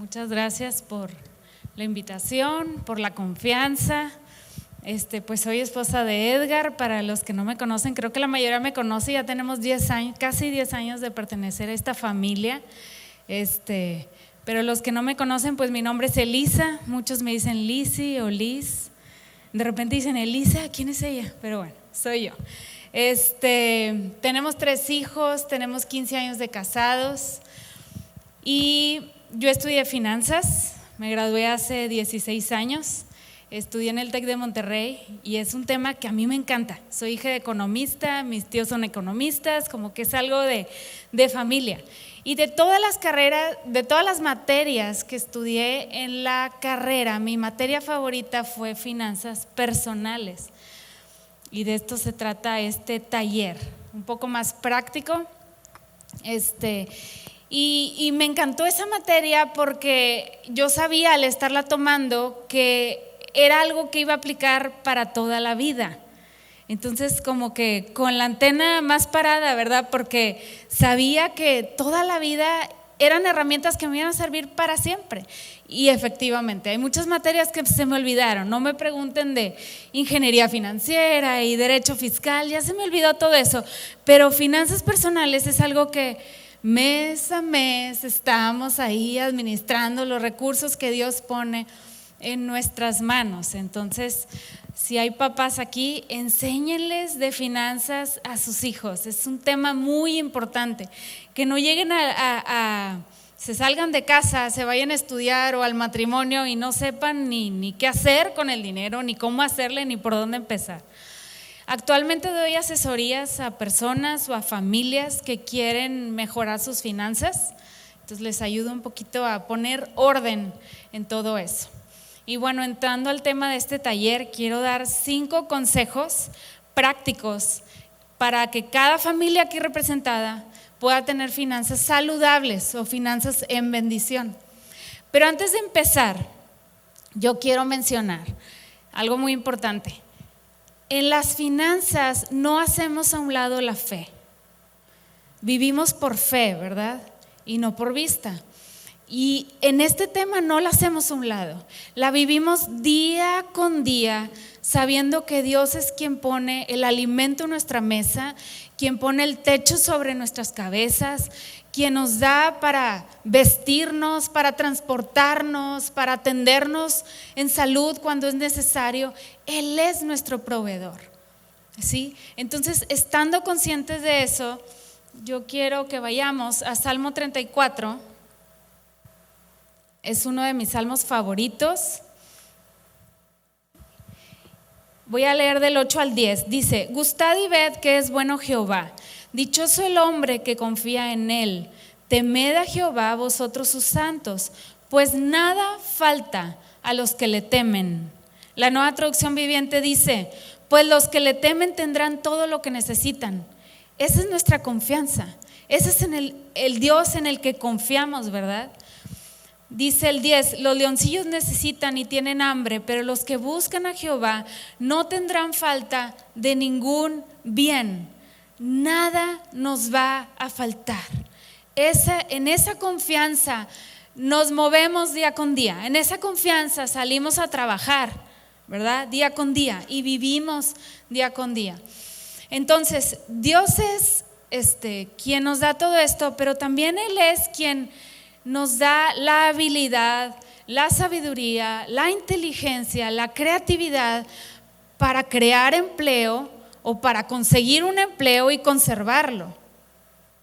Muchas gracias por la invitación, por la confianza. Pues soy esposa de Edgar. Para los que no me conocen, creo que la mayoría me conoce. Ya tenemos 10 años, casi 10 años de pertenecer a esta familia. Pero los que no me conocen, pues mi nombre es Elisa. Muchos me dicen Lizzy o Liz. De repente dicen Elisa, ¿quién es ella? Pero bueno, soy yo. Tenemos 3 hijos, tenemos 15 años de casados y yo estudié finanzas, me gradué hace 16 años, estudié en el TEC de Monterrey y es un tema que a mí me encanta. Soy hija de economista, mis tíos son economistas, como que es algo de familia. Y de todas las carreras, de todas las materias que estudié en la carrera, mi materia favorita fue finanzas personales. Y de esto se trata este taller, un poco más práctico. Y me encantó esa materia porque yo sabía al estarla tomando que era algo que iba a aplicar para toda la vida. Entonces como que con la antena más parada, ¿verdad? Porque sabía que toda la vida eran herramientas que me iban a servir para siempre. Y efectivamente, hay muchas materias que se me olvidaron. No me pregunten de ingeniería financiera y derecho fiscal, ya se me olvidó todo eso. Pero finanzas personales es algo que mes a mes estamos ahí administrando los recursos que Dios pone en nuestras manos. Entonces, si hay papás aquí, enséñenles de finanzas a sus hijos. Es un tema muy importante. Que no lleguen se salgan de casa, se vayan a estudiar o al matrimonio y no sepan ni qué hacer con el dinero, ni cómo hacerle, ni por dónde empezar. Actualmente doy asesorías a personas o a familias que quieren mejorar sus finanzas. Entonces les ayudo un poquito a poner orden en todo eso. Y bueno, entrando al tema de este taller, quiero dar 5 consejos prácticos para que cada familia aquí representada pueda tener finanzas saludables o finanzas en bendición. Pero antes de empezar, yo quiero mencionar algo muy importante. En las finanzas no hacemos a un lado la fe. Vivimos por fe, ¿verdad? Y no por vista. Y en este tema no la hacemos a un lado, la vivimos día con día, sabiendo que Dios es quien pone el alimento en nuestra mesa, quien pone el techo sobre nuestras cabezas, quien nos da para vestirnos, para transportarnos, para atendernos en salud cuando es necesario. Él es nuestro proveedor, ¿sí? Entonces, estando conscientes de eso, yo quiero que vayamos a Salmo 34. Es uno de mis salmos favoritos. Voy a leer del 8 al 10. Dice: Gustad y ved que es bueno Jehová. Dichoso el hombre que confía en él. Temed a Jehová vosotros sus santos, pues nada falta a los que le temen. La Nueva Traducción Viviente dice: pues los que le temen tendrán todo lo que necesitan. Esa es nuestra confianza. Ese es el Dios en el que confiamos, ¿verdad? Dice el 10: los leoncillos necesitan y tienen hambre, pero los que buscan a Jehová no tendrán falta de ningún bien. Nada nos va a faltar. En esa confianza nos movemos día con día. En esa confianza salimos a trabajar, ¿verdad? Día con día, y vivimos día con día. Entonces, Dios es quien nos da todo esto, pero también Él es quien nos da la habilidad, la sabiduría, la inteligencia, la creatividad para crear empleo o para conseguir un empleo y conservarlo,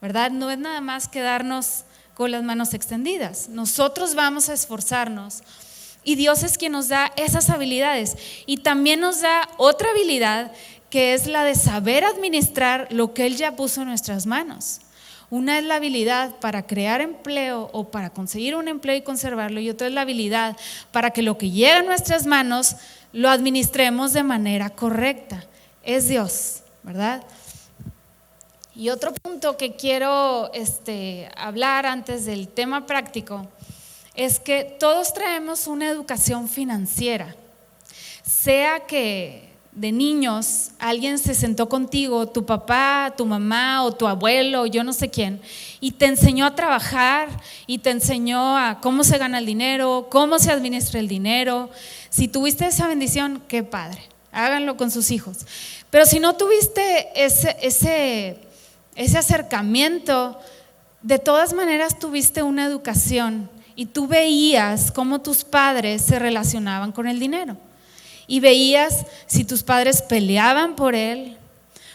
¿verdad? No es nada más quedarnos con las manos extendidas. Nosotros vamos a esforzarnos y Dios es quien nos da esas habilidades, y también nos da otra habilidad que es la de saber administrar lo que Él ya puso en nuestras manos. Una es la habilidad para crear empleo o para conseguir un empleo y conservarlo, y otra es la habilidad para que lo que llega a nuestras manos lo administremos de manera correcta. Es Dios, ¿verdad? Y otro punto que quiero hablar antes del tema práctico es que todos traemos una educación financiera, sea que de niños, alguien se sentó contigo, tu papá, tu mamá o tu abuelo, yo no sé quién, y te enseñó a trabajar y te enseñó a cómo se gana el dinero, cómo se administra el dinero. Si tuviste esa bendición, qué padre, háganlo con sus hijos. Pero si no tuviste ese acercamiento, de todas maneras tuviste una educación y tú veías cómo tus padres se relacionaban con el dinero. Y veías si tus padres peleaban por él,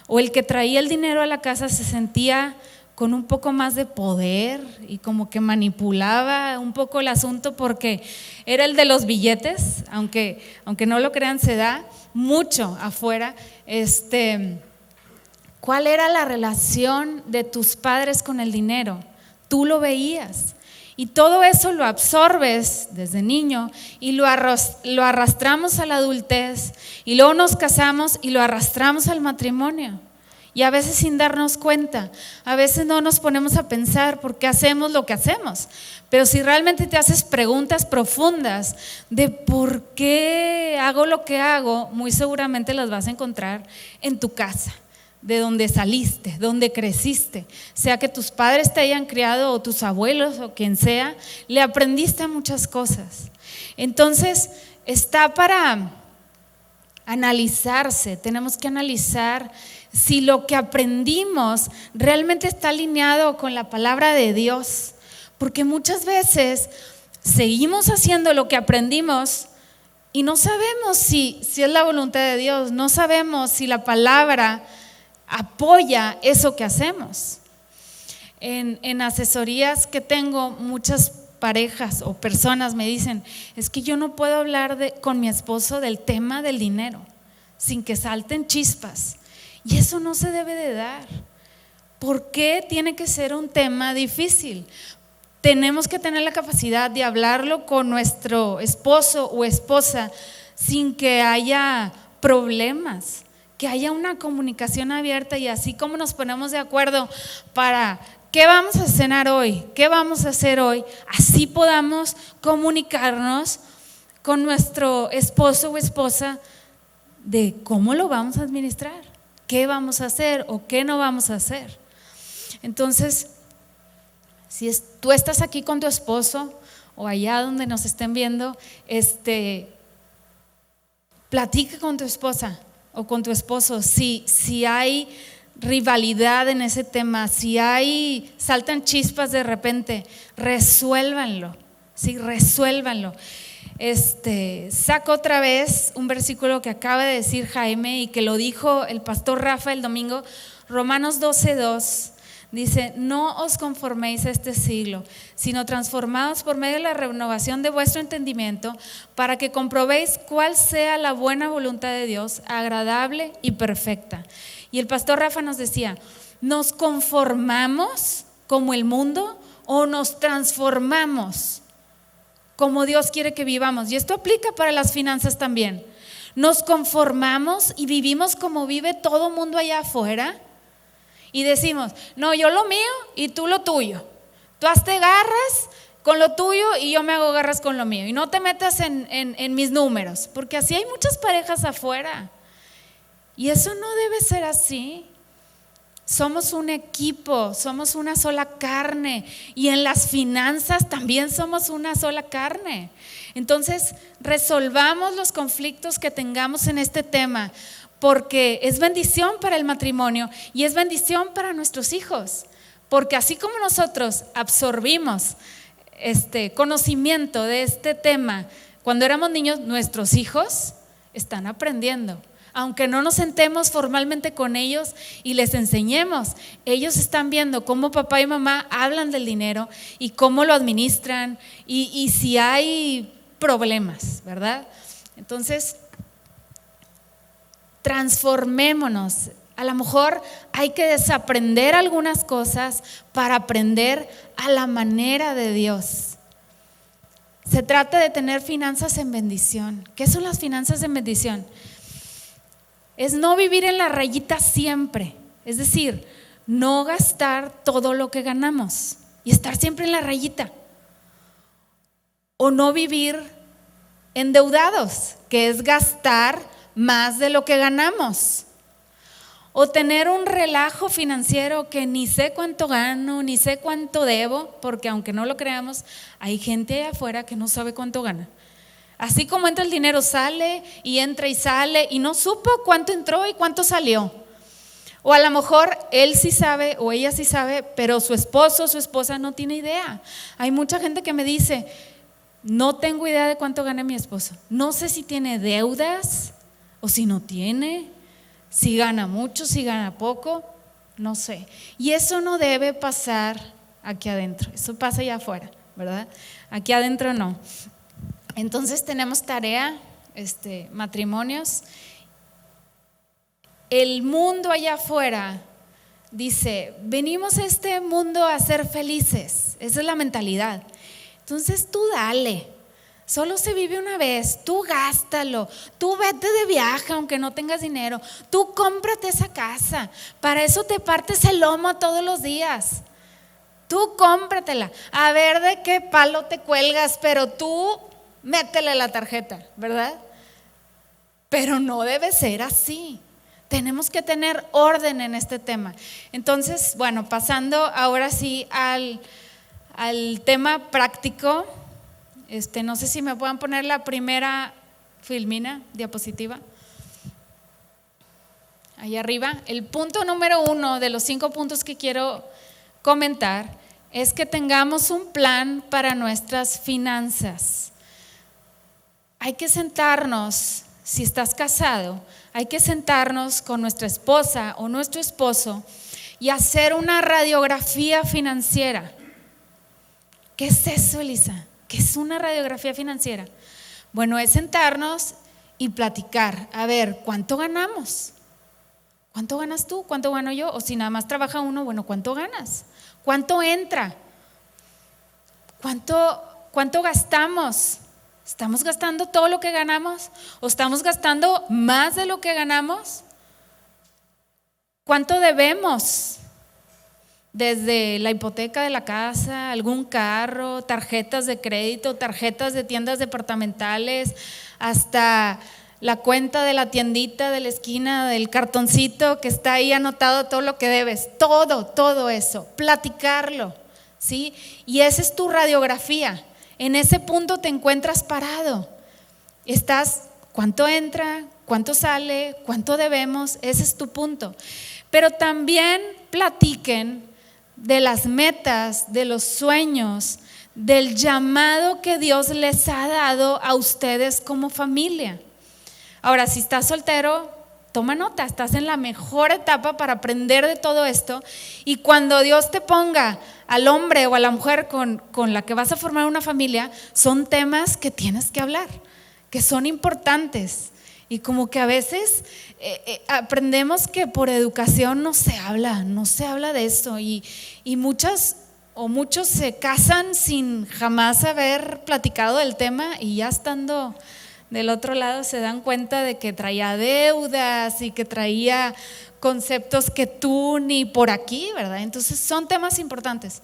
o el que traía el dinero a la casa se sentía con un poco más de poder y como que manipulaba un poco el asunto porque era el de los billetes, aunque no lo crean, se da mucho afuera. ¿Cuál era la relación de tus padres con el dinero? Tú lo veías. Y todo eso lo absorbes desde niño y lo arrastramos a la adultez, y luego nos casamos y lo arrastramos al matrimonio. Y a veces sin darnos cuenta, a veces no nos ponemos a pensar por qué hacemos lo que hacemos. Pero si realmente te haces preguntas profundas de por qué hago lo que hago, muy seguramente las vas a encontrar en tu casa, de donde saliste, donde creciste, sea que tus padres te hayan criado o tus abuelos o quien sea, le aprendiste muchas cosas. Entonces está para analizarse, tenemos que analizar si lo que aprendimos realmente está alineado con la palabra de Dios, porque muchas veces seguimos haciendo lo que aprendimos y no sabemos si es la voluntad de Dios, no sabemos si la palabra apoya eso que hacemos. En asesorías que tengo, muchas parejas o personas me dicen, es que yo no puedo hablar con mi esposo del tema del dinero sin que salten chispas, y eso no se debe de dar. ¿Por qué tiene que ser un tema difícil? Tenemos que tener la capacidad de hablarlo con nuestro esposo o esposa sin que haya problemas, que haya una comunicación abierta, y así como nos ponemos de acuerdo para qué vamos a cenar hoy, qué vamos a hacer hoy, así podamos comunicarnos con nuestro esposo o esposa de cómo lo vamos a administrar, qué vamos a hacer o qué no vamos a hacer. Entonces, si tú estás aquí con tu esposo o allá donde nos estén viendo, platica con tu esposa o con tu esposo, si hay rivalidad en ese tema, si saltan chispas de repente, resuélvanlo, sí, resuélvanlo. Saco otra vez un versículo que acaba de decir Jaime y que lo dijo el pastor Rafa el domingo, Romanos 12:2. Dice, no os conforméis a este siglo, sino transformaos por medio de la renovación de vuestro entendimiento, para que comprobéis cuál sea la buena voluntad de Dios, agradable y perfecta. Y el pastor Rafa nos decía, ¿nos conformamos como el mundo o nos transformamos como Dios quiere que vivamos? Y esto aplica para las finanzas también. ¿Nos conformamos y vivimos como vive todo mundo allá afuera? Y decimos, no, yo lo mío y tú lo tuyo. Tú hazte garras con lo tuyo y yo me hago garras con lo mío. Y no te metas en mis números, porque así hay muchas parejas afuera. Y eso no debe ser así. Somos un equipo, somos una sola carne, y en las finanzas también somos una sola carne. Entonces, resolvamos los conflictos que tengamos en este tema, porque es bendición para el matrimonio y es bendición para nuestros hijos, porque así como nosotros absorbimos conocimiento de este tema cuando éramos niños, nuestros hijos están aprendiendo. Aunque no nos sentemos formalmente con ellos y les enseñemos, ellos están viendo cómo papá y mamá hablan del dinero y cómo lo administran y si hay problemas, ¿verdad? Entonces, transformémonos. A lo mejor hay que desaprender algunas cosas para aprender a la manera de Dios. Se trata de tener finanzas en bendición. ¿Qué son las finanzas en bendición? Es no vivir en la rayita siempre, es decir, no gastar todo lo que ganamos y estar siempre en la rayita, o no vivir endeudados, que es gastar más de lo que ganamos. O tener un relajo financiero que ni sé cuánto gano, ni sé cuánto debo, porque aunque no lo creamos, hay gente allá afuera que no sabe cuánto gana. Así como entra el dinero, sale y entra y sale y no supo cuánto entró y cuánto salió. O a lo mejor él sí sabe o ella sí sabe, pero su esposo o su esposa no tiene idea. Hay mucha gente que me dice, no tengo idea de cuánto gana mi esposo. No sé si tiene deudas o si no tiene, si gana mucho, si gana poco, no sé. Y eso no debe pasar aquí adentro, eso pasa allá afuera, ¿verdad? Aquí adentro no. Entonces tenemos tarea, matrimonios. El mundo allá afuera dice, venimos a este mundo a ser felices, esa es la mentalidad. Entonces tú dale, solo se vive una vez, tú gástalo, tú vete de viaje aunque no tengas dinero, tú cómprate esa casa, para eso te partes el lomo todos los días, tú cómpratela, a ver de qué palo te cuelgas, pero tú métele la tarjeta, ¿verdad? Pero no debe ser así. Tenemos que tener orden en este tema. Entonces, bueno, pasando ahora sí al tema práctico, no sé si me puedan poner la primera filmina, diapositiva. Ahí arriba. El punto número 1 de los 5 puntos que quiero comentar es que tengamos un plan para nuestras finanzas. Hay que sentarnos, si estás casado, hay que sentarnos con nuestra esposa o nuestro esposo y hacer una radiografía financiera. ¿Qué es eso, Elisa? ¿Qué es una radiografía financiera? Bueno, es sentarnos y platicar. A ver, ¿cuánto ganamos? ¿Cuánto ganas tú? ¿Cuánto gano yo? O si nada más trabaja uno, bueno, ¿cuánto ganas? ¿Cuánto entra? ¿Cuánto gastamos? ¿Estamos gastando todo lo que ganamos? ¿O estamos gastando más de lo que ganamos? ¿Cuánto debemos? Desde la hipoteca de la casa, algún carro, tarjetas de crédito, tarjetas de tiendas departamentales, hasta la cuenta de la tiendita de la esquina, del cartoncito que está ahí anotado todo lo que debes. Todo eso, platicarlo, ¿sí? Y esa es tu radiografía. En ese punto te encuentras parado. ¿Cuánto entra? ¿Cuánto sale? ¿Cuánto debemos? Ese es tu punto. Pero también platiquen de las metas, de los sueños, del llamado que Dios les ha dado a ustedes como familia. Ahora, si estás soltero, toma nota, estás en la mejor etapa para aprender de todo esto, y cuando Dios te ponga al hombre o a la mujer con la que vas a formar una familia, son temas que tienes que hablar, que son importantes. Y como que a veces aprendemos que por educación no se habla de esto, y muchos se casan sin jamás haber platicado del tema, y ya estando del otro lado se dan cuenta de que traía deudas y que traía conceptos que tú ni por aquí, ¿verdad? Entonces son temas importantes.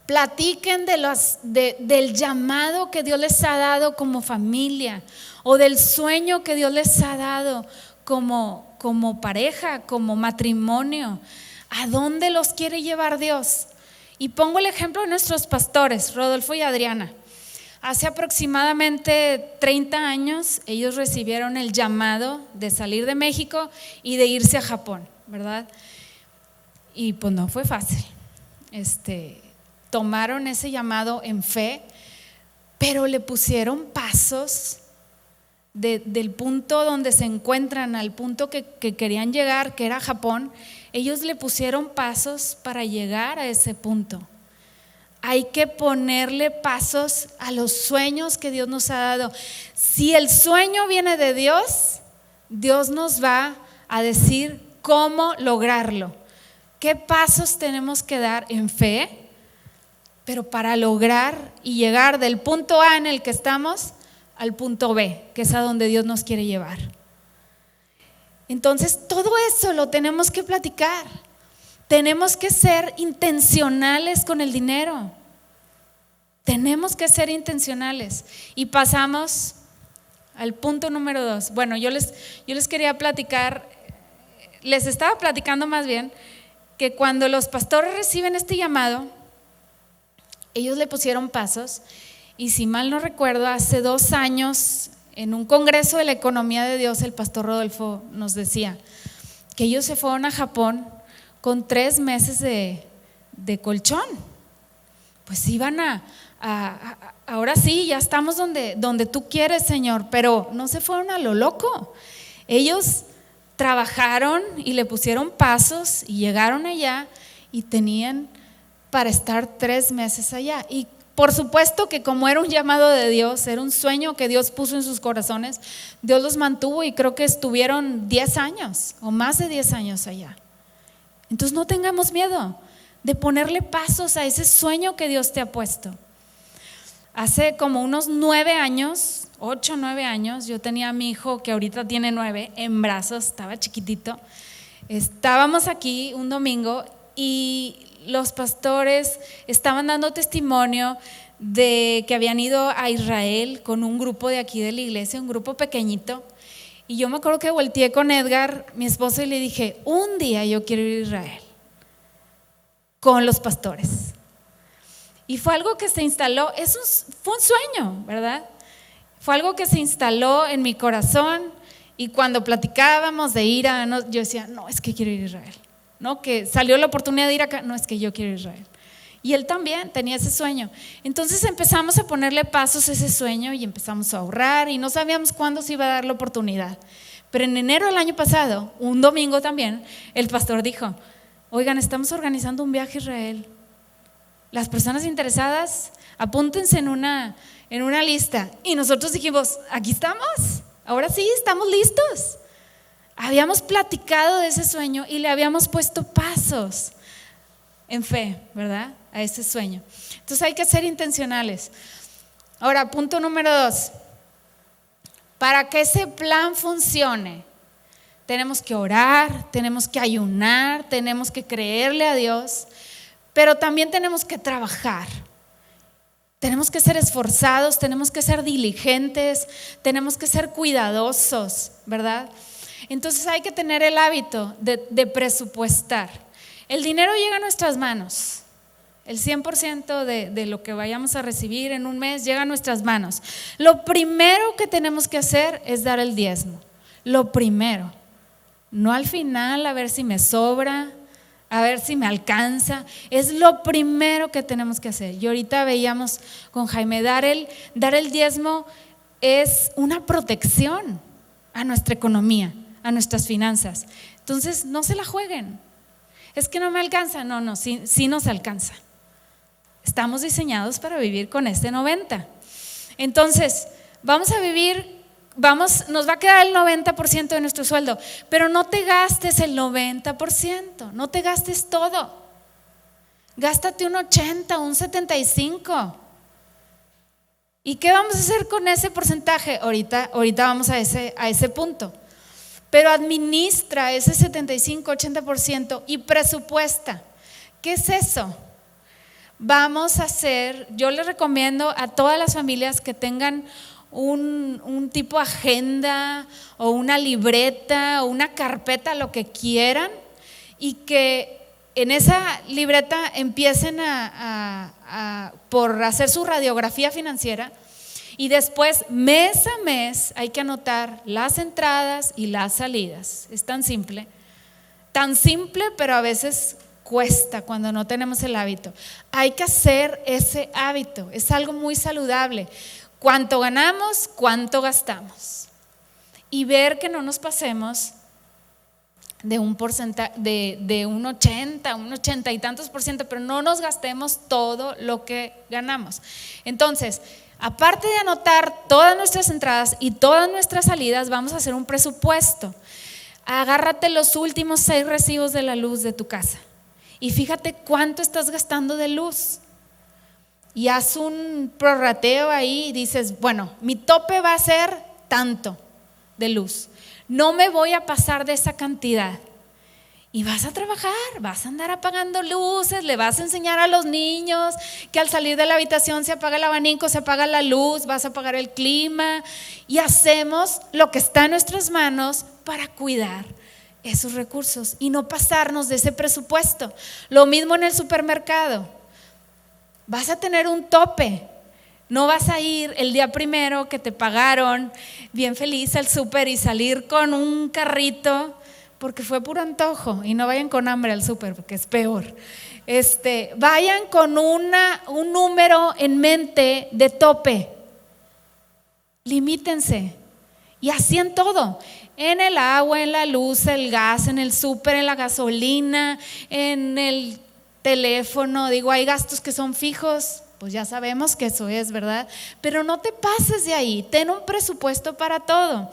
Platiquen del llamado que Dios les ha dado como familia, o del sueño que Dios les ha dado como pareja, como matrimonio. ¿A dónde los quiere llevar Dios? Y pongo el ejemplo de nuestros pastores, Rodolfo y Adriana. Hace aproximadamente 30 años ellos recibieron el llamado de salir de México y de irse a Japón, ¿verdad? Y pues no fue fácil. Tomaron ese llamado en fe, pero le pusieron pasos del punto donde se encuentran al punto que querían llegar, que era Japón. Ellos le pusieron pasos para llegar a ese punto. Hay que ponerle pasos a los sueños que Dios nos ha dado. Si el sueño viene de Dios, Dios nos va a decir cómo lograrlo. ¿Qué pasos tenemos que dar en fe? Pero para lograr y llegar del punto A en el que estamos al punto B, que es a donde Dios nos quiere llevar. Entonces, todo eso lo tenemos que platicar. Tenemos que ser intencionales con el dinero. Tenemos que ser intencionales. Y pasamos al punto número 2. Bueno, yo les quería platicar, les estaba platicando más bien, que cuando los pastores reciben este llamado, ellos le pusieron pasos, y si mal no recuerdo, hace 2 años, en un congreso de la economía de Dios, el pastor Rodolfo nos decía que ellos se fueron a Japón con 3 meses de colchón. Pues iban ahora sí, ya estamos donde tú quieres, Señor, pero no se fueron a lo loco. Ellos trabajaron y le pusieron pasos y llegaron allá y tenían para estar 3 meses allá. Y por supuesto que como era un llamado de Dios, era un sueño que Dios puso en sus corazones, Dios los mantuvo y creo que estuvieron 10 años o más de 10 años allá. Entonces no tengamos miedo de ponerle pasos a ese sueño que Dios te ha puesto. Hace como unos 9 años, 8 o 9 años, yo tenía a mi hijo que ahorita tiene 9 en brazos, estaba chiquitito. Estábamos aquí un domingo y los pastores estaban dando testimonio de que habían ido a Israel con un grupo de aquí de la iglesia, un grupo pequeñito. Y yo me acuerdo que volteé con Edgar, mi esposo, y le dije, un día yo quiero ir a Israel con los pastores. Y fue algo que se instaló, fue un sueño, ¿verdad? Fue algo que se instaló en mi corazón, y cuando platicábamos de ir yo decía, no, es que quiero ir a Israel. No, que salió la oportunidad de ir acá, no, es que yo quiero ir a Israel. Y él también tenía ese sueño. Entonces empezamos a ponerle pasos a ese sueño y empezamos a ahorrar y no sabíamos cuándo se iba a dar la oportunidad. Pero en enero del año pasado, un domingo también, el pastor dijo, oigan, estamos organizando un viaje a Israel. Las personas interesadas, apúntense en una lista. Y nosotros dijimos, aquí estamos, ahora sí, estamos listos. Habíamos platicado de ese sueño y le habíamos puesto pasos en fe, ¿verdad? A ese sueño. Entonces hay que ser intencionales. Ahora, punto número 2. Para que ese plan funcione, tenemos que orar, tenemos que ayunar, tenemos que creerle a Dios, pero también tenemos que trabajar. Tenemos que ser esforzados, tenemos que ser diligentes, tenemos que ser cuidadosos, ¿verdad? Entonces hay que tener el hábito de presupuestar. El dinero llega a nuestras manos. El 100% de lo que vayamos a recibir en un mes llega a nuestras manos. Lo primero que tenemos que hacer es dar el diezmo. Lo primero. No al final a ver si me sobra, a ver si me alcanza. Es lo primero que tenemos que hacer. Y ahorita veíamos con Jaime, dar el diezmo es una protección a nuestra economía, a nuestras finanzas. Entonces no se la jueguen. Es que no me alcanza. No, sí nos alcanza. Estamos diseñados para vivir con este 90. Entonces vamos a vivir, nos va a quedar el 90% de nuestro sueldo, pero no te gastes el 90%, no te gastes todo. Gástate un 80, un 75. ¿Y qué vamos a hacer con ese porcentaje? Ahorita vamos a ese punto. Pero administra ese 75, 80% y presupuesta. ¿Qué es eso? Vamos a hacer, yo les recomiendo a todas las familias que tengan un tipo agenda o una libreta o una carpeta, lo que quieran, y que en esa libreta empiecen por hacer su radiografía financiera. Y después, mes a mes, hay que anotar las entradas y las salidas. Es tan simple, pero a veces cuesta cuando no tenemos el hábito. Hay que hacer ese hábito, es algo muy saludable. Cuánto ganamos, cuánto gastamos. Y ver que no nos pasemos de un porcentaje, de un 80 y tantos %, pero no nos gastemos todo lo que ganamos. Entonces, aparte de anotar todas nuestras entradas y todas nuestras salidas, vamos a hacer un presupuesto. Agárrate los últimos 6 recibos de la luz de tu casa y fíjate cuánto estás gastando de luz. Y haz un prorrateo ahí y dices, bueno, mi tope va a ser tanto de luz. No me voy a pasar de esa cantidad. Y vas a trabajar, vas a andar apagando luces, le vas a enseñar a los niños que al salir de la habitación se apaga el abanico, se apaga la luz, vas a apagar el clima, y hacemos lo que está en nuestras manos para cuidar esos recursos y no pasarnos de ese presupuesto. Lo mismo en el supermercado, vas a tener un tope. No vas a ir el día primero que te pagaron bien feliz al súper y salir con un carrito porque fue puro antojo. Y no vayan con hambre al súper porque es peor. Vayan con un número en mente de tope. Limítense. Y así en todo. En el agua, en la luz, el gas, en el súper, en la gasolina, en el teléfono. Digo, hay gastos que son fijos. Pues ya sabemos que eso es, ¿verdad? Pero no te pases de ahí, ten un presupuesto para todo.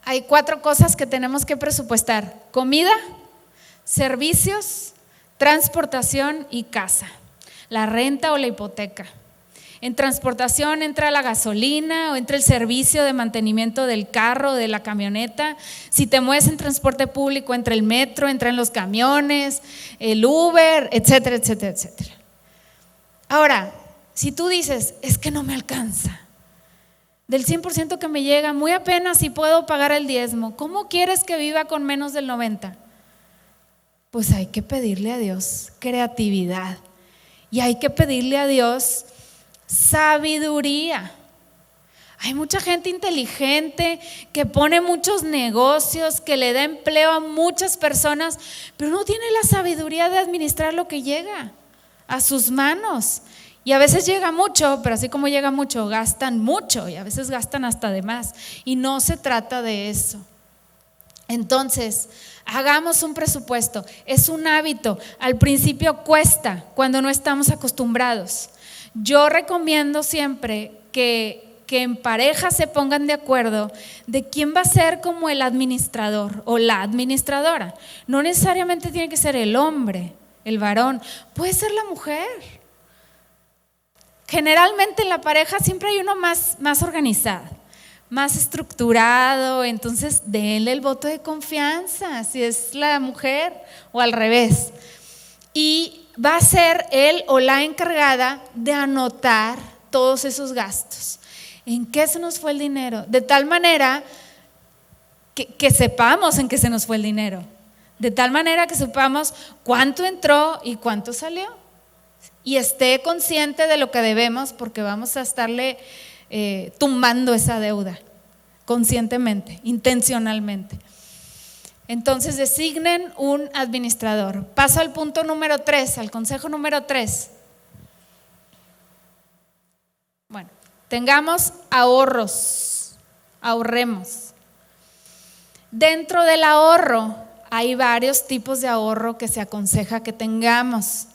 Hay 4 cosas que tenemos que presupuestar: comida, servicios, transportación y casa, la renta o la hipoteca. En transportación entra la gasolina o entra el servicio de mantenimiento del carro o de la camioneta. Si te mueves en transporte público, entra el metro, entran los camiones, el Uber, etcétera, etcétera, etcétera. Ahora, si tú dices, es que no me alcanza, del 100% que me llega, muy apenas si puedo pagar el diezmo, ¿cómo quieres que viva con menos del 90%? Pues hay que pedirle a Dios creatividad y hay que pedirle a Dios sabiduría. Hay mucha gente inteligente que pone muchos negocios, que le da empleo a muchas personas, pero no tiene la sabiduría de administrar lo que llega a sus manos. Y a veces llega mucho, pero así como llega mucho, gastan mucho y a veces gastan hasta de más. Y no se trata de eso. Entonces, hagamos un presupuesto. Es un hábito. Al principio cuesta cuando no estamos acostumbrados. Yo recomiendo siempre que en pareja se pongan de acuerdo de quién va a ser como el administrador o la administradora. No necesariamente tiene que ser el hombre, el varón, puede ser la mujer. Generalmente en la pareja siempre hay uno más organizado, más estructurado, entonces denle el voto de confianza si es la mujer o al revés. Y va a ser él o la encargada de anotar todos esos gastos. ¿En qué se nos fue el dinero? De tal manera que sepamos en qué se nos fue el dinero. De tal manera que sepamos cuánto entró y cuánto salió. Y esté consciente de lo que debemos, porque vamos a estarle tumbando esa deuda conscientemente, intencionalmente. Entonces designen un administrador. Paso al punto número 3, al consejo número 3. Bueno, tengamos ahorros, ahorremos. Dentro del ahorro hay varios tipos de ahorro que se aconseja que tengamos.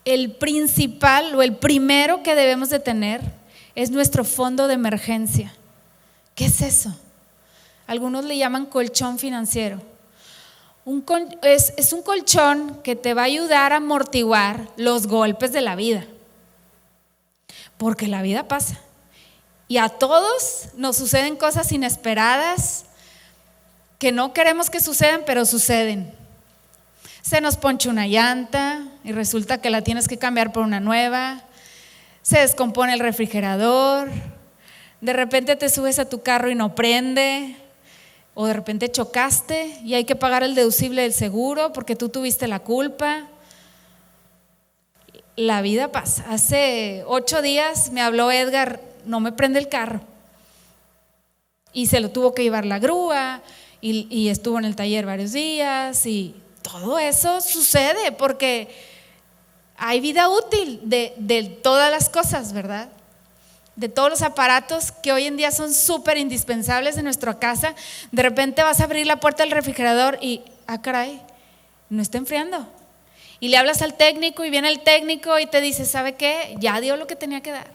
El principal o el primero que debemos de tener es nuestro fondo de emergencia. ¿Qué es eso? Algunos le llaman colchón financiero. Es un colchón que te va a ayudar a amortiguar los golpes de la vida. Porque la vida pasa. Y a todos nos suceden cosas inesperadas que no queremos que sucedan, pero suceden. Se nos poncha una llanta y resulta que la tienes que cambiar por una nueva. Se descompone el refrigerador. De repente te subes a tu carro y no prende. O de repente chocaste y hay que pagar el deducible del seguro porque tú tuviste la culpa. La vida pasa. Hace 8 días me habló Edgar, no me prende el carro. Y se lo tuvo que llevar la grúa y estuvo en el taller varios días y todo eso sucede porque hay vida útil de todas las cosas, ¿verdad? De todos los aparatos que hoy en día son súper indispensables en nuestra casa. De repente vas a abrir la puerta del refrigerador y, caray, no está enfriando. Y le hablas al técnico y viene el técnico y te dice, ¿sabe qué? Ya dio lo que tenía que dar.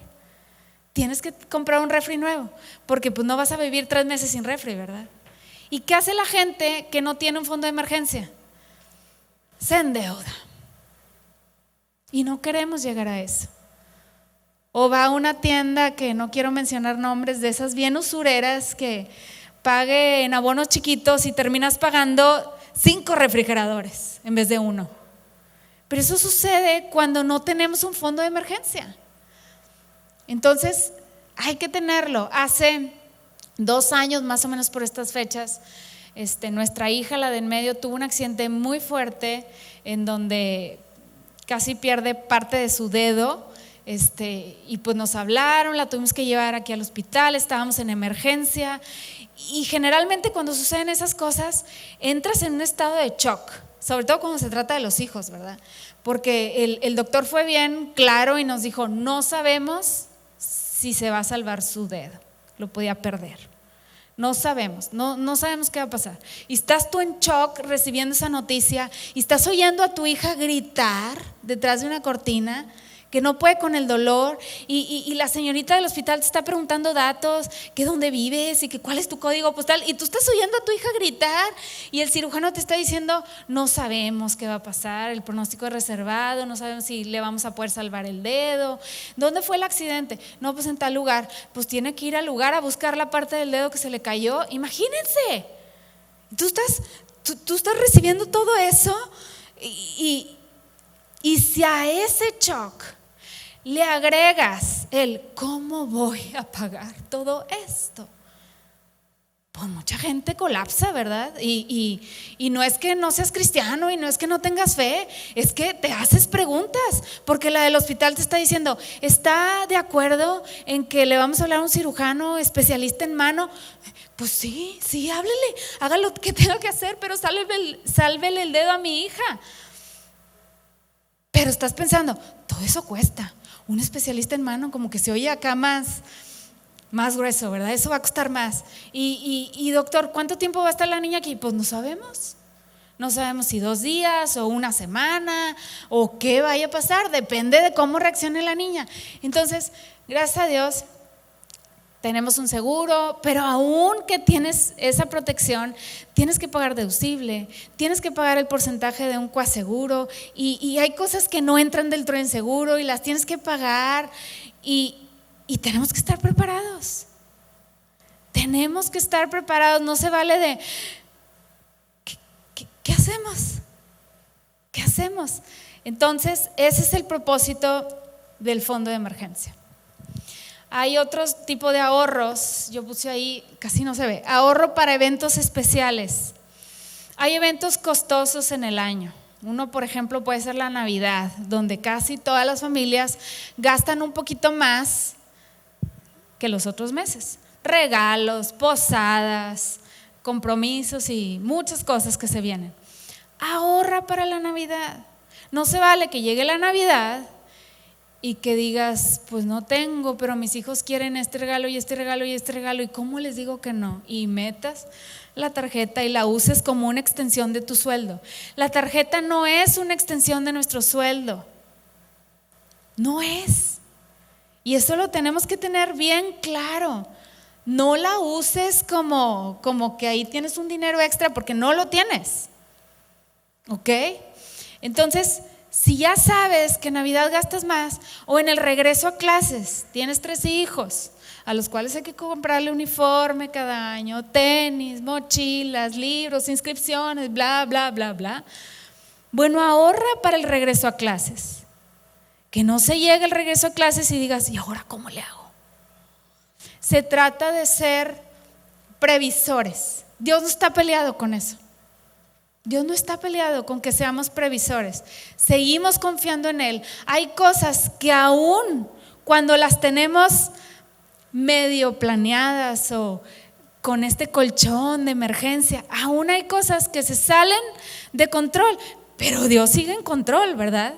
Tienes que comprar un refri nuevo porque pues no vas a vivir 3 meses sin refri, ¿verdad? ¿Y qué hace la gente que no tiene un fondo de emergencia? Se endeuda. Y no queremos llegar a eso. O va a una tienda que no quiero mencionar nombres, de esas bien usureras que pague en abonos chiquitos y terminas pagando 5 refrigeradores en vez de 1. Pero eso sucede cuando no tenemos un fondo de emergencia. Entonces, hay que tenerlo. Hace 2 años, más o menos por estas fechas, nuestra hija, la de en medio, tuvo un accidente muy fuerte en donde casi pierde parte de su dedo. Y pues nos hablaron, la tuvimos que llevar aquí al hospital, estábamos en emergencia. Y generalmente cuando suceden esas cosas, entras en un estado de shock, sobre todo cuando se trata de los hijos, ¿verdad? Porque el doctor fue bien claro y nos dijo, no sabemos si se va a salvar su dedo, lo podía perder. No sabemos, no sabemos qué va a pasar. Y estás tú en shock recibiendo esa noticia y estás oyendo a tu hija gritar detrás de una cortina que no puede con el dolor y la señorita del hospital te está preguntando datos, que dónde vives y que cuál es tu código postal, y tú estás oyendo a tu hija gritar y el cirujano te está diciendo, no sabemos qué va a pasar, el pronóstico es reservado, no sabemos si le vamos a poder salvar el dedo. ¿Dónde fue el accidente? No, pues en tal lugar. Pues tiene que ir al lugar a buscar la parte del dedo que se le cayó. Imagínense, tú estás recibiendo todo eso y si a ese shock le agregas el ¿cómo voy a pagar todo esto? Pues mucha gente colapsa, ¿verdad? Y no es que no seas cristiano y no es que no tengas fe, es que te haces preguntas, porque la del hospital te está diciendo, ¿está de acuerdo en que le vamos a hablar a un cirujano especialista en mano? Pues sí, háblele, haga lo que tenga que hacer, pero sálvele el dedo a mi hija. Pero estás pensando, todo eso cuesta. Un especialista en mano como que se oye acá más grueso, ¿verdad? Eso va a costar más. Y doctor, ¿cuánto tiempo va a estar la niña aquí? Pues no sabemos. No sabemos si 2 días o 1 semana o qué vaya a pasar. Depende de cómo reaccione la niña. Entonces, gracias a Dios, tenemos un seguro, pero aún que tienes esa protección, tienes que pagar deducible, tienes que pagar el porcentaje de un coaseguro y hay cosas que no entran dentro del seguro y las tienes que pagar y tenemos que estar preparados. Tenemos que estar preparados, no se vale de ¿qué hacemos? ¿Qué hacemos? Entonces, ese es el propósito del fondo de emergencia. Hay otro tipo de ahorros, yo puse ahí, casi no se ve, ahorro para eventos especiales. Hay eventos costosos en el año. Uno, por ejemplo, puede ser la Navidad, donde casi todas las familias gastan un poquito más que los otros meses. Regalos, posadas, compromisos y muchas cosas que se vienen. Ahorra para la Navidad. No se vale que llegue la Navidad y que digas, pues no tengo, pero mis hijos quieren este regalo y este regalo y este regalo, ¿y cómo les digo que no? Y metas la tarjeta y la uses como una extensión de tu sueldo. La tarjeta no es una extensión de nuestro sueldo, no es. Y eso lo tenemos que tener bien claro. No la uses como que ahí tienes un dinero extra, porque no lo tienes, ¿ok? Entonces, si ya sabes que en Navidad gastas más, o en el regreso a clases, tienes 3 hijos a los cuales hay que comprarle uniforme cada año, tenis, mochilas, libros, inscripciones, bla, bla, bla, bla. Bueno, ahorra para el regreso a clases. Que no se llegue el regreso a clases y digas, ¿y ahora cómo le hago? Se trata de ser previsores. Dios no está peleado con eso. Dios no está peleado con que seamos previsores. Seguimos confiando en Él. Hay cosas que aún cuando las tenemos medio planeadas o con este colchón de emergencia, aún hay cosas que se salen de control, pero Dios sigue en control, ¿verdad?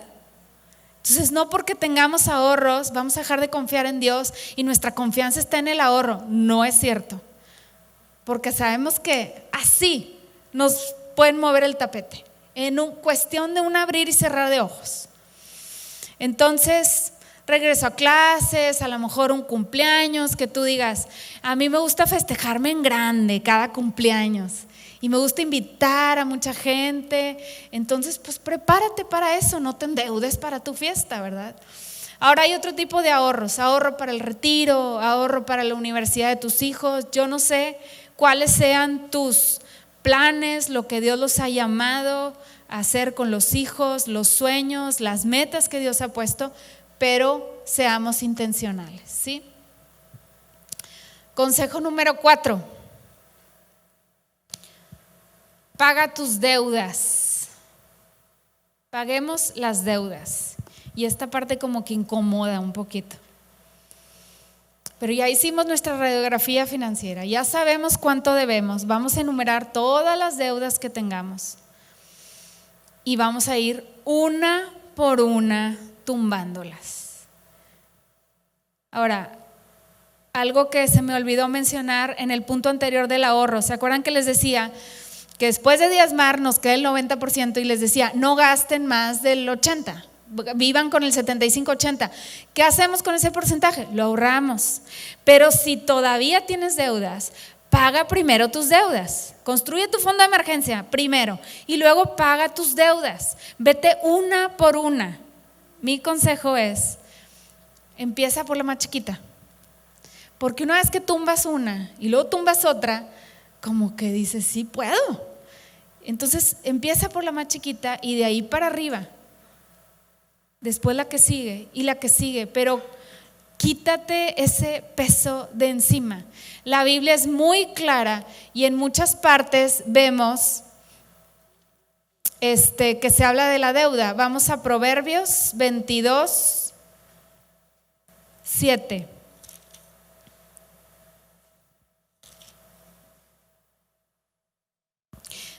Entonces, no porque tengamos ahorros vamos a dejar de confiar en Dios y nuestra confianza está en el ahorro. No es cierto, porque sabemos que así nos pueden mover el tapete en cuestión de un abrir y cerrar de ojos. Entonces, regreso a clases, a lo mejor un cumpleaños, que tú digas, a mí me gusta festejarme en grande cada cumpleaños y me gusta invitar a mucha gente. Entonces, pues prepárate para eso, no te endeudes para tu fiesta, ¿verdad? Ahora hay otro tipo de ahorros, ahorro para el retiro, ahorro para la universidad de tus hijos. Yo no sé cuáles sean tus planes, lo que Dios los ha llamado a hacer con los hijos, los sueños, las metas que Dios ha puesto, pero seamos intencionales, ¿sí? Consejo número 4. Paga tus deudas. Paguemos las deudas. Y esta parte como que incomoda un poquito. Pero ya hicimos nuestra radiografía financiera, ya sabemos cuánto debemos, vamos a enumerar todas las deudas que tengamos y vamos a ir una por una tumbándolas. Ahora, algo que se me olvidó mencionar en el punto anterior del ahorro, ¿se acuerdan que les decía que después de diezmar nos queda el 90% y les decía no gasten más del 80%? Vivan con el 75-80. ¿Qué hacemos con ese porcentaje? Lo ahorramos. Pero si todavía tienes deudas, paga primero tus deudas. Construye tu fondo de emergencia primero y luego paga tus deudas. Vete una por una. Mi consejo es, empieza por la más chiquita. Porque una vez que tumbas una y luego tumbas otra, como que dices, sí puedo. Entonces empieza por la más chiquita y de ahí para arriba. Después la que sigue y la que sigue, pero quítate ese peso de encima. La Biblia es muy clara y en muchas partes vemos que se habla de la deuda. Vamos a Proverbios 22:7.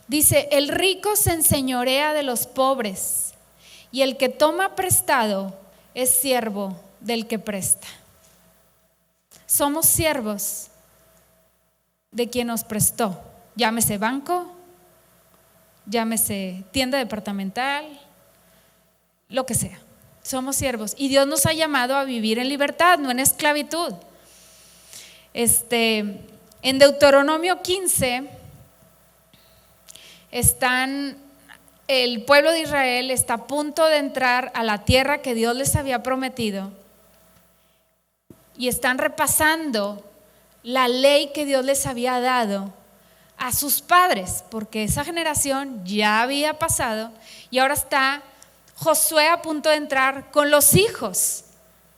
Dice, el rico se enseñorea de los pobres, y el que toma prestado es siervo del que presta. Somos siervos de quien nos prestó, llámese banco, llámese tienda departamental, lo que sea. Somos siervos y Dios nos ha llamado a vivir en libertad, no en esclavitud. En Deuteronomio 15 el pueblo de Israel está a punto de entrar a la tierra que Dios les había prometido y están repasando la ley que Dios les había dado a sus padres, porque esa generación ya había pasado y ahora está Josué a punto de entrar con los hijos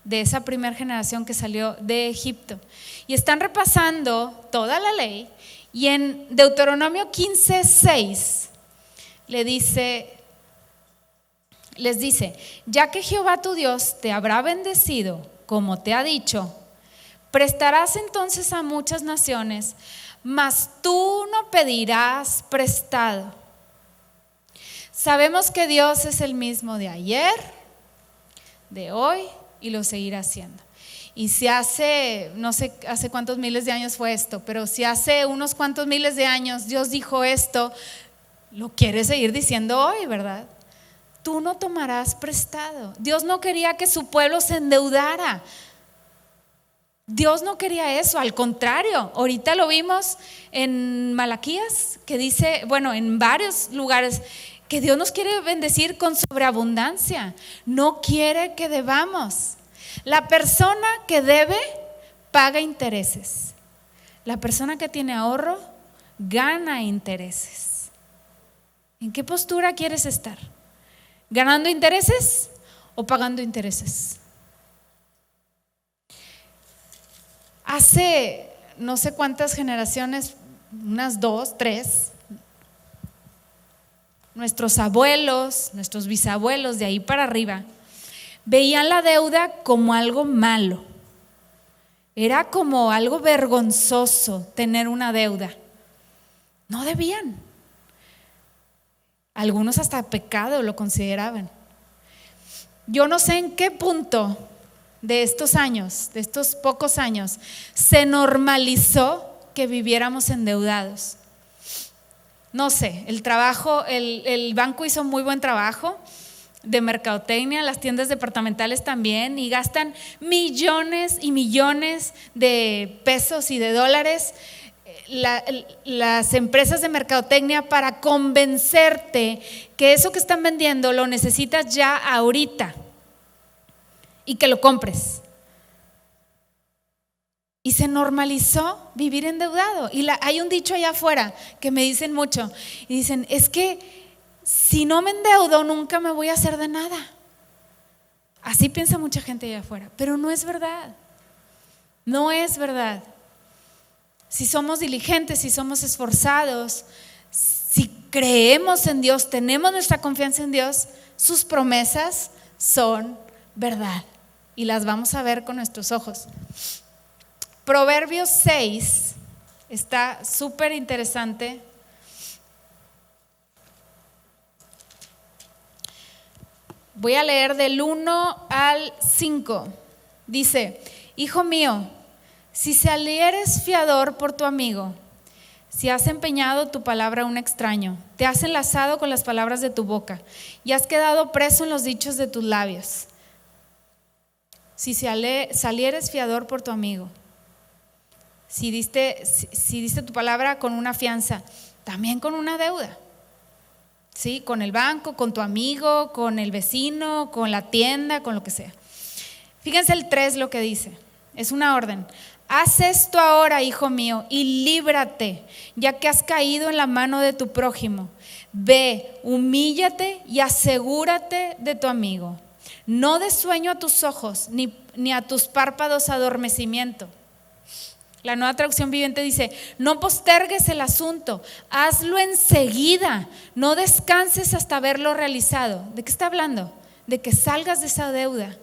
de esa primera generación que salió de Egipto y están repasando toda la ley. Y en Deuteronomio 15:6 les dice, ya que Jehová tu Dios te habrá bendecido como te ha dicho, prestarás entonces a muchas naciones, mas tú no pedirás prestado. Sabemos que Dios es el mismo de ayer, de hoy y lo seguirá haciendo. Y si no sé hace cuántos miles de años fue esto, pero si hace unos cuantos miles de años Dios dijo esto, lo quiere seguir diciendo hoy, ¿verdad? Tú no tomarás prestado. Dios no quería que su pueblo se endeudara. Dios no quería eso, al contrario. Ahorita lo vimos en Malaquías, que dice, en varios lugares, que Dios nos quiere bendecir con sobreabundancia. No quiere que debamos. La persona que debe paga intereses. La persona que tiene ahorro gana intereses. ¿En qué postura quieres estar? ¿Ganando intereses o pagando intereses? Hace no sé cuántas generaciones, unas 2, 3, nuestros abuelos, nuestros bisabuelos de ahí para arriba, veían la deuda como algo malo. Era como algo vergonzoso tener una deuda. No debían. Algunos hasta pecado lo consideraban. Yo no sé en qué punto de estos años, de estos pocos años, se normalizó que viviéramos endeudados. No sé, el banco hizo muy buen trabajo de mercadotecnia, las tiendas departamentales también, y gastan millones y millones de pesos y de dólares las empresas de mercadotecnia para convencerte que eso que están vendiendo lo necesitas ya ahorita y que lo compres. Y se normalizó vivir endeudado. Y hay un dicho allá afuera que me dicen mucho. Y dicen, es que si no me endeudo nunca me voy a hacer de nada. Así piensa mucha gente allá afuera. Pero no es verdad. No es verdad. Si somos diligentes, si somos esforzados, si creemos en Dios, tenemos nuestra confianza en Dios, sus promesas son verdad. Y las vamos a ver con nuestros ojos. Proverbios 6 está súper interesante. Voy a leer del 1 al 5. Dice: Hijo mío, si salieres fiador por tu amigo, si has empeñado tu palabra a un extraño, te has enlazado con las palabras de tu boca y has quedado preso en los dichos de tus labios. Si salieres fiador por tu amigo, si diste tu palabra con una fianza, también con una deuda, ¿sí? Con el banco, con tu amigo, con el vecino, con la tienda, con lo que sea. Fíjense el 3 lo que dice, es una orden. Haz esto ahora, hijo mío, y líbrate, ya que has caído en la mano de tu prójimo. Ve, humíllate y asegúrate de tu amigo. No des sueño a tus ojos, ni a tus párpados adormecimiento. La Nueva Traducción Viviente dice: no postergues el asunto, hazlo enseguida, no descanses hasta haberlo realizado. ¿De qué está hablando? De que salgas de esa deuda,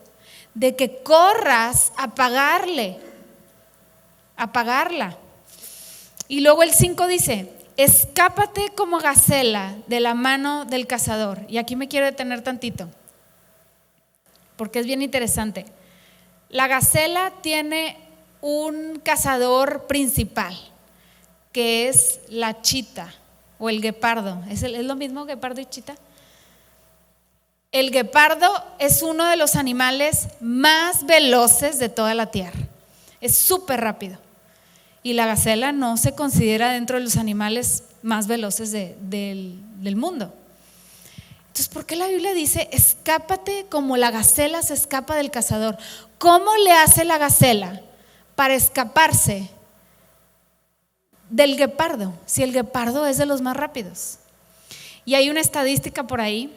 de que corras a pagarla. Y luego el 5 dice: escápate como gacela de la mano del cazador. Y aquí me quiero detener tantito, porque es bien interesante. La gacela tiene un cazador principal, que es la chita o el guepardo. ¿Es lo mismo guepardo y chita? El guepardo es uno de los animales más veloces de toda la tierra. Es súper rápido. Y la gacela no se considera dentro de los animales más veloces del mundo. Entonces, ¿por qué la Biblia dice escápate como la gacela se escapa del cazador? ¿Cómo le hace la gacela para escaparse del guepardo, si el guepardo es de los más rápidos? Y hay una estadística por ahí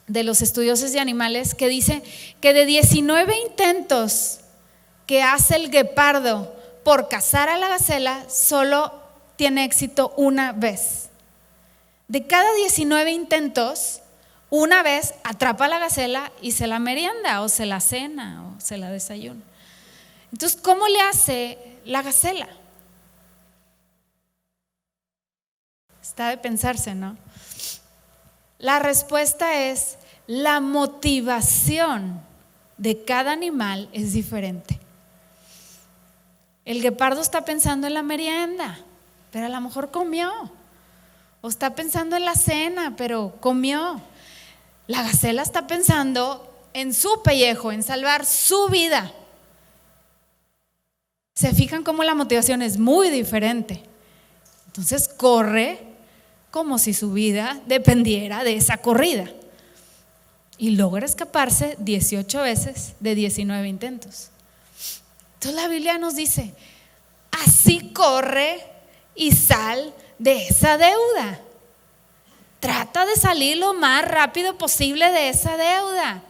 de los estudiosos de animales que dice que de 19 intentos que hace el guepardo por cazar a la gacela, solo tiene éxito una vez. De cada 19 intentos, una vez atrapa a la gacela y se la merienda, o se la cena, o se la desayuna. Entonces, ¿cómo le hace la gacela? Está de pensarse, ¿no? La respuesta es: la motivación de cada animal es diferente. El guepardo está pensando en la merienda, pero a lo mejor comió. O está pensando en la cena, pero comió. La gacela está pensando en su pellejo, en salvar su vida. ¿Se fijan cómo la motivación es muy diferente? Entonces corre como si su vida dependiera de esa corrida. Y logra escaparse 18 veces de 19 intentos. Entonces la Biblia nos dice: así corre y sal de esa deuda. Trata de salir lo más rápido posible de esa deuda.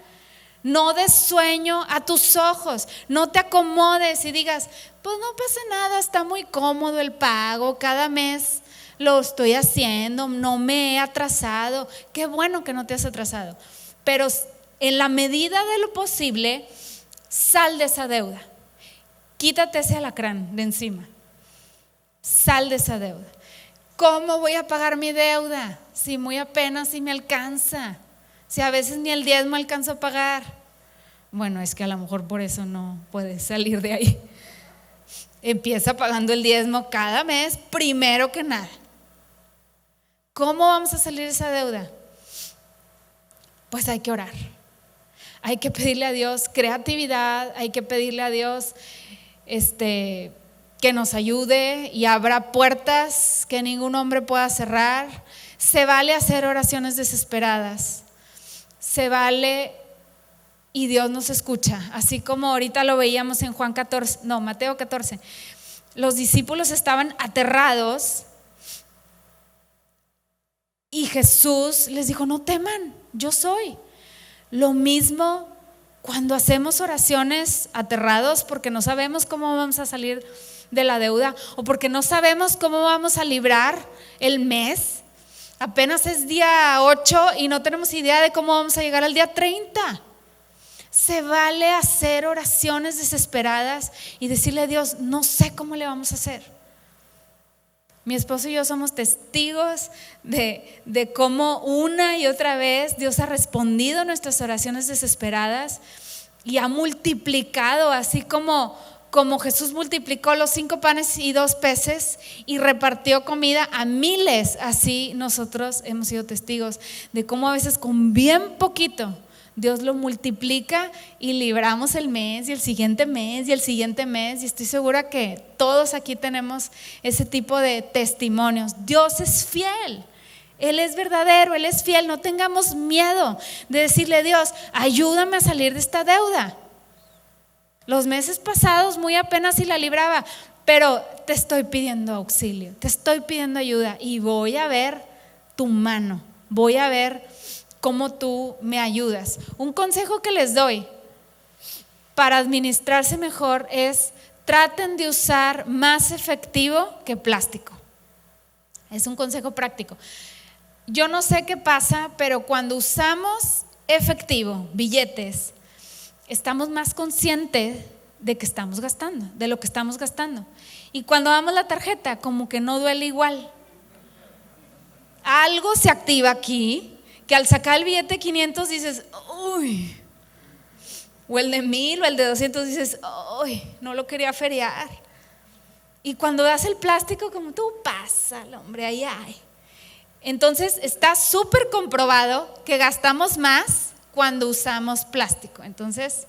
No des sueño a tus ojos. No te acomodes y digas: pues no pasa nada, está muy cómodo el pago, cada mes lo estoy haciendo, no me he atrasado. Qué bueno que no te has atrasado, pero en la medida de lo posible, sal de esa deuda. Quítate ese alacrán de encima. Sal de esa deuda. ¿Cómo voy a pagar mi deuda? Si muy apenas si me alcanza. Si a veces ni el diezmo alcanzo a pagar. Bueno, es que a lo mejor por eso no puedes salir de ahí. Empieza pagando el diezmo cada mes, primero que nada. ¿Cómo vamos a salir de esa deuda? Pues hay que orar. Hay que pedirle a Dios creatividad, hay que pedirle a Dios que nos ayude y abra puertas que ningún hombre pueda cerrar. Se vale hacer oraciones desesperadas. Se vale y Dios nos escucha, así como ahorita lo veíamos en Mateo 14. Los discípulos estaban aterrados y Jesús les dijo: no teman, yo soy. Lo mismo cuando hacemos oraciones aterrados porque no sabemos cómo vamos a salir de la deuda o porque no sabemos cómo vamos a librar el mes. Apenas es día 8 y no tenemos idea de cómo vamos a llegar al día 30. Se vale hacer oraciones desesperadas y decirle a Dios: no sé cómo le vamos a hacer. Mi esposo y yo somos testigos de cómo una y otra vez Dios ha respondido a nuestras oraciones desesperadas y ha multiplicado, así como Jesús multiplicó los 5 panes y 2 peces y repartió comida a miles. Así nosotros hemos sido testigos de cómo a veces con bien poquito Dios lo multiplica y libramos el mes y el siguiente mes y el siguiente mes, y estoy segura que todos aquí tenemos ese tipo de testimonios. Dios es fiel, Él es verdadero, Él es fiel. No tengamos miedo de decirle a Dios: ayúdame a salir de esta deuda. Los meses pasados muy apenas si la libraba, pero te estoy pidiendo auxilio, te estoy pidiendo ayuda y voy a ver tu mano, voy a ver cómo tú me ayudas. Un consejo que les doy para administrarse mejor es: traten de usar más efectivo que plástico. Es un consejo práctico. Yo no sé qué pasa, pero cuando usamos efectivo, billetes, estamos más conscientes de que estamos gastando, de lo que estamos gastando. Y cuando damos la tarjeta, como que no duele igual. Algo se activa aquí, que al sacar el billete 500 dices: uy, o el de 1000 o el de 200 dices: uy, no lo quería feriar. Y cuando das el plástico, como tú, pásalo, hombre, ahí hay. Entonces está súper comprobado que gastamos más cuando usamos plástico. Entonces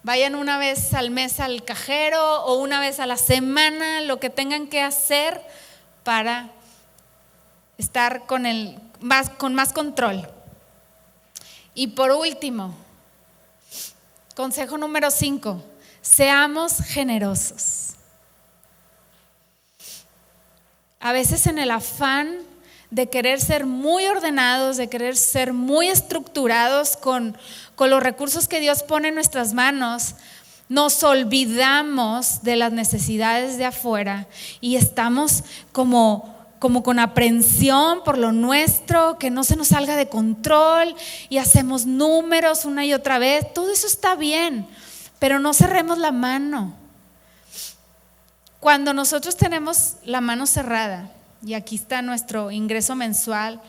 vayan una vez al mes al cajero o una vez a la semana, lo que tengan que hacer para estar con más control. Y por último, consejo número 5: seamos generosos. A veces en el afán de querer ser muy ordenados, de querer ser muy estructurados con los recursos que Dios pone en nuestras manos, nos olvidamos de las necesidades de afuera y estamos como con aprensión por lo nuestro, que no se nos salga de control y hacemos números una y otra vez. Todo eso está bien, pero no cerremos la mano. Cuando nosotros tenemos la mano cerrada, y aquí está nuestro ingreso mensual,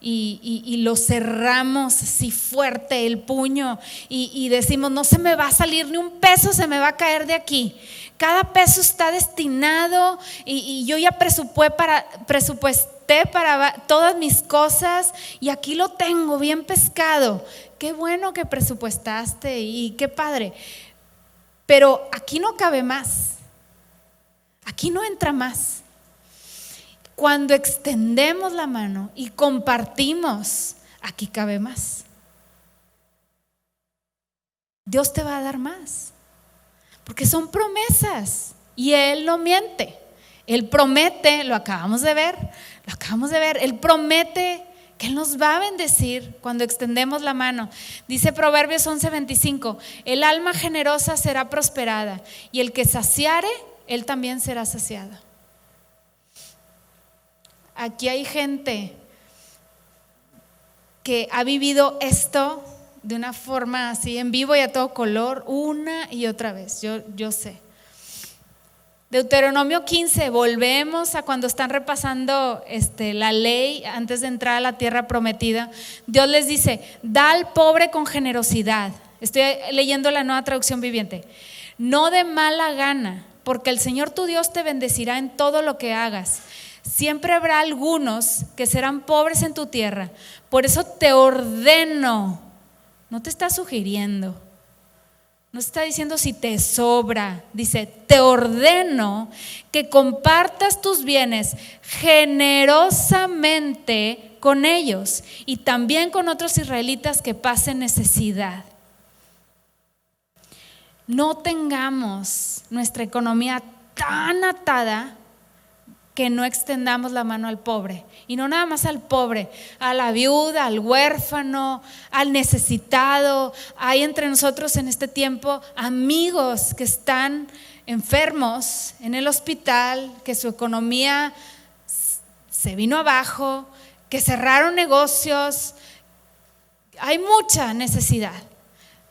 y lo cerramos así fuerte, el puño, y decimos: no se me va a salir ni un peso, se me va a caer de aquí. Cada peso está destinado y yo ya presupuesté para todas mis cosas y aquí lo tengo bien pescado. Qué bueno que presupuestaste y qué padre, pero aquí no cabe más, aquí no entra más. Cuando extendemos la mano y compartimos, aquí cabe más. Dios te va a dar más, porque son promesas y Él no miente. Él promete, lo acabamos de ver, Él promete que Él nos va a bendecir cuando extendemos la mano. Dice Proverbios 11:25: el alma generosa será prosperada y el que saciare, él también será saciado. Aquí hay gente que ha vivido esto de una forma así en vivo y a todo color una y otra vez. Yo sé. Deuteronomio 15, volvemos a cuando están repasando la ley antes de entrar a la tierra prometida. Dios les dice: da al pobre con generosidad. Estoy leyendo la Nueva Traducción Viviente. No de mala gana, porque el Señor tu Dios te bendecirá en todo lo que hagas. Siempre habrá algunos que serán pobres en tu tierra. Por eso te ordeno. No te está sugiriendo, no está diciendo si te sobra. Dice: te ordeno que compartas tus bienes generosamente con ellos y también con otros israelitas que pasen necesidad. no tengamos nuestra economía tan atada que no extendamos la mano al pobre. Y no nada más al pobre, a la viuda, al huérfano, al necesitado. Hay entre nosotros en este tiempo amigos que están enfermos en el hospital, que su economía se vino abajo, que cerraron negocios. Hay mucha necesidad.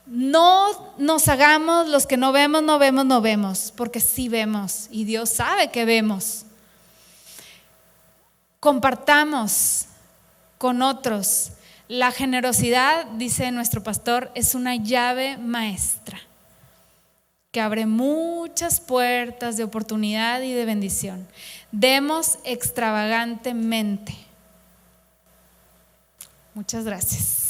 No nos hagamos los que no vemos, porque sí vemos y Dios sabe que vemos. Compartamos con otros. La generosidad, dice nuestro pastor, es una llave maestra que abre muchas puertas de oportunidad y de bendición. Demos extravagantemente. Muchas gracias.